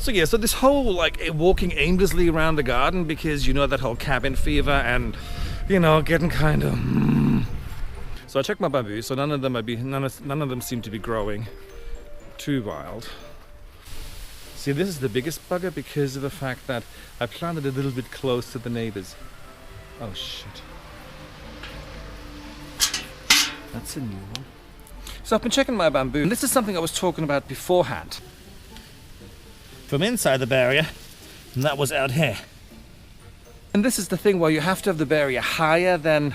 So yeah, so this whole like walking aimlessly around the garden because you know that whole cabin fever and you know getting kind of. So I checked my bamboo. So none of them seem to be growing too wild. See, this is the biggest bugger because of the fact that I planted a little bit close to the neighbors. Oh shit! That's a new one. So I've been checking my bamboo, and this is something I was talking about beforehand. From inside the barrier, and that was out here. And this is the thing where you have to have the barrier higher than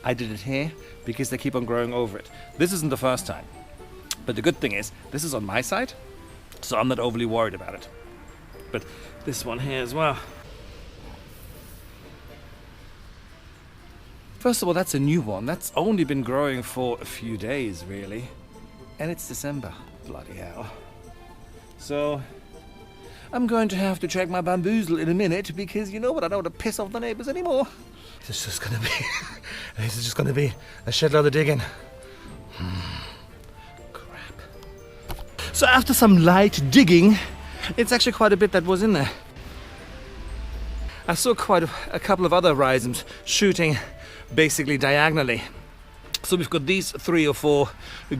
I did it here, because they keep on growing over it. This isn't the first time. But the good thing is, this is on my side, so I'm not overly worried about it. But this one here as well. First of all, that's a new one. That's only been growing for a few days, really. And it's December. Bloody hell. So I'm going to have to check my bamboozle in a minute because you know what? I don't want to piss off the neighbors anymore. This is just going to be a shitload of digging. Crap. So after some light digging, it's actually quite a bit that was in there. I saw quite a couple of other rhizomes shooting basically diagonally. So we've got these 3 or 4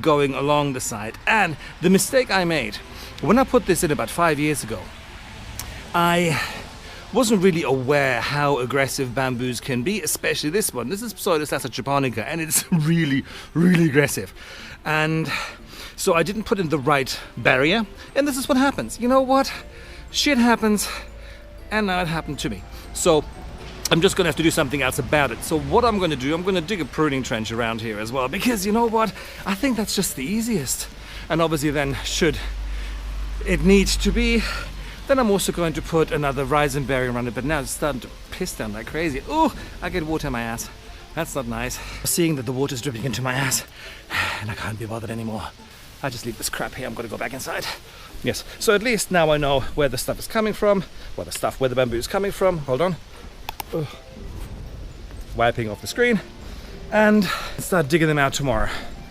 going along the side. And the mistake I made, when I put this in about 5 years ago, I wasn't really aware how aggressive bamboos can be, especially this one. This is Pseudostassa japonica, and it's really, really aggressive. And so I didn't put in the right barrier, and this is what happens. You know what? Shit happens, and now it happened to me. So I'm just going to have to do something else about it. So what I'm going to do, I'm going to dig a pruning trench around here as well, because you know what? I think that's just the easiest. And obviously then, should it need to be, then I'm also going to put another rhizome barrier around it, but now it's starting to piss down like crazy. Oh, I get water in my ass. That's not nice. Seeing that the water's dripping into my ass, and I can't be bothered anymore. I just leave this crap here. I'm going to go back inside. Yes, so at least now I know where the stuff is coming from, where the bamboo is coming from. Hold on. Ugh. Wiping off the screen, and start digging them out tomorrow.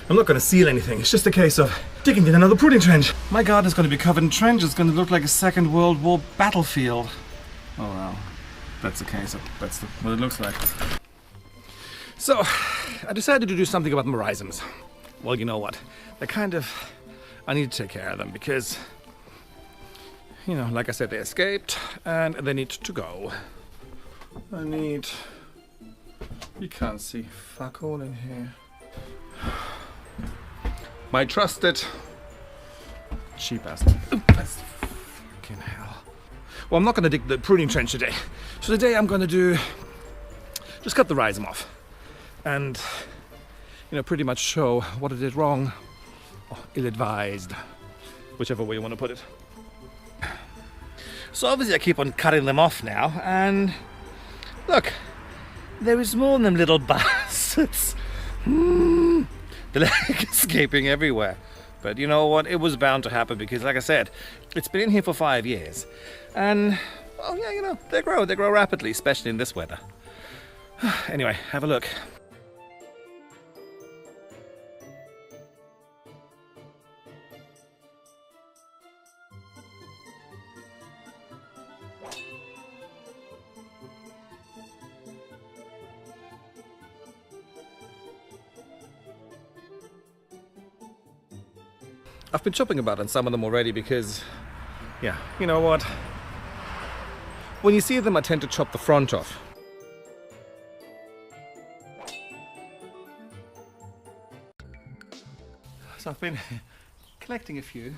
I'm not going to seal anything. It's just a case of digging in another pruning trench. My garden is going to be covered in trenches. It's going to look like a Second World War battlefield. Oh well, that's the case. That's what it looks like. So I decided to do something about my rhizomes. Well, you know what? I need to take care of them because, you know, like I said, they escaped and they need to go. You can't see fuck all in here. My trusted cheap ass. That's fucking hell. Well, I'm not going to dig the pruning trench today. So today I'm going to just cut the rhizome off and, you know, pretty much show what I did wrong or ill-advised, whichever way you want to put it. So obviously I keep on cutting them off now, and look, there is more than them little bastards. They're like escaping everywhere. But you know what? It was bound to happen because, like I said, it's been in here for 5 years. And, well, yeah, you know, they grow rapidly, especially in this weather. Anyway, have a look. I've been chopping about on some of them already because, yeah, you know what? When you see them, I tend to chop the front off. So I've been collecting a few.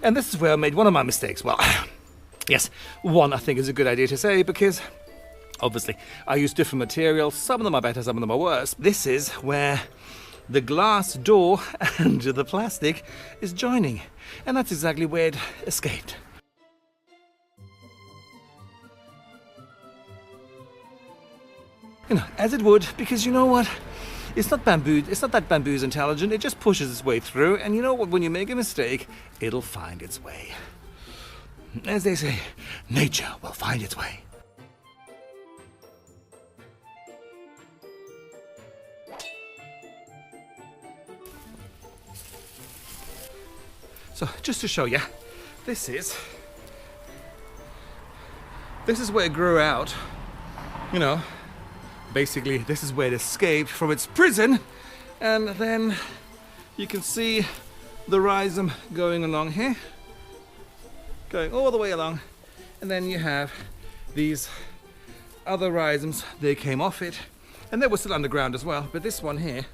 And this is where I made one of my mistakes. Well, yes, one I think is a good idea to say because obviously I use different materials. Some of them are better, some of them are worse. This is where the glass door and the plastic is joining. And that's exactly where it escaped. You know, as it would, because you know what? It's not bamboo, it's not that bamboo is intelligent, it just pushes its way through, and you know what, when you make a mistake, it'll find its way. As they say, nature will find its way. So, just to show you, this is where it grew out. You know, basically, this is where it escaped from its prison, and then you can see the rhizome going along here, going all the way along, and then you have these other rhizomes. They came off it, and they were still underground as well. But this one here,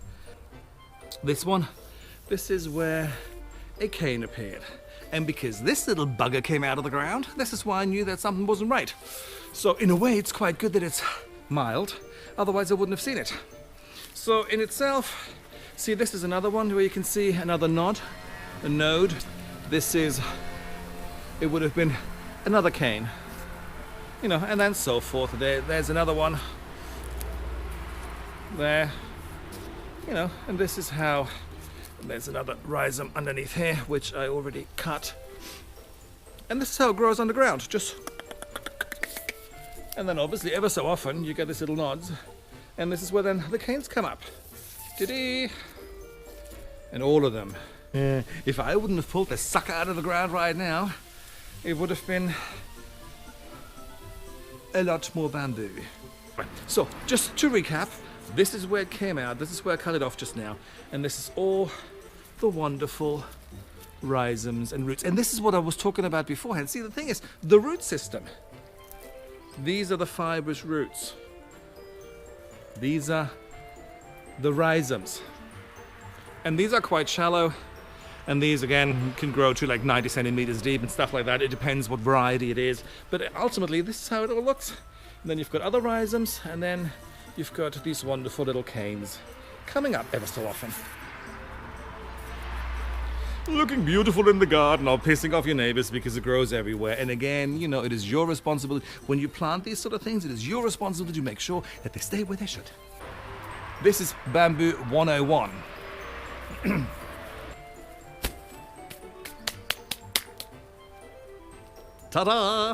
this is where a cane appeared. And because this little bugger came out of the ground, this is why I knew that something wasn't right. So in a way, it's quite good that it's mild, otherwise I wouldn't have seen it. So in itself, see, this is another one where you can see another node. This is, it would have been another cane, you know, and then so forth. There's another one there, you know, and this is how. There's another rhizome underneath here, which I already cut. And this is how it grows underground, just... And then obviously ever so often you get these little nods, and this is where then the canes come up. Ta-dee! And all of them. If I wouldn't have pulled this sucker out of the ground right now, it would have been a lot more bamboo. So, just to recap, this is where it came out, this is where I cut it off just now, and this is all the wonderful rhizomes and roots. And this is what I was talking about beforehand. See, the thing is, the root system. These are the fibrous roots. These are the rhizomes. And these are quite shallow, and these again can grow to like 90 centimeters deep and stuff like that. It depends what variety it is. But ultimately, this is how it all looks. And then you've got other rhizomes, and then you've got these wonderful little canes coming up ever so often. Looking beautiful in the garden or pissing off your neighbors because it grows everywhere. And again, you know, it is your responsibility. When you plant these sort of things, it is your responsibility to make sure that they stay where they should. This is Bamboo 101. Ta-da!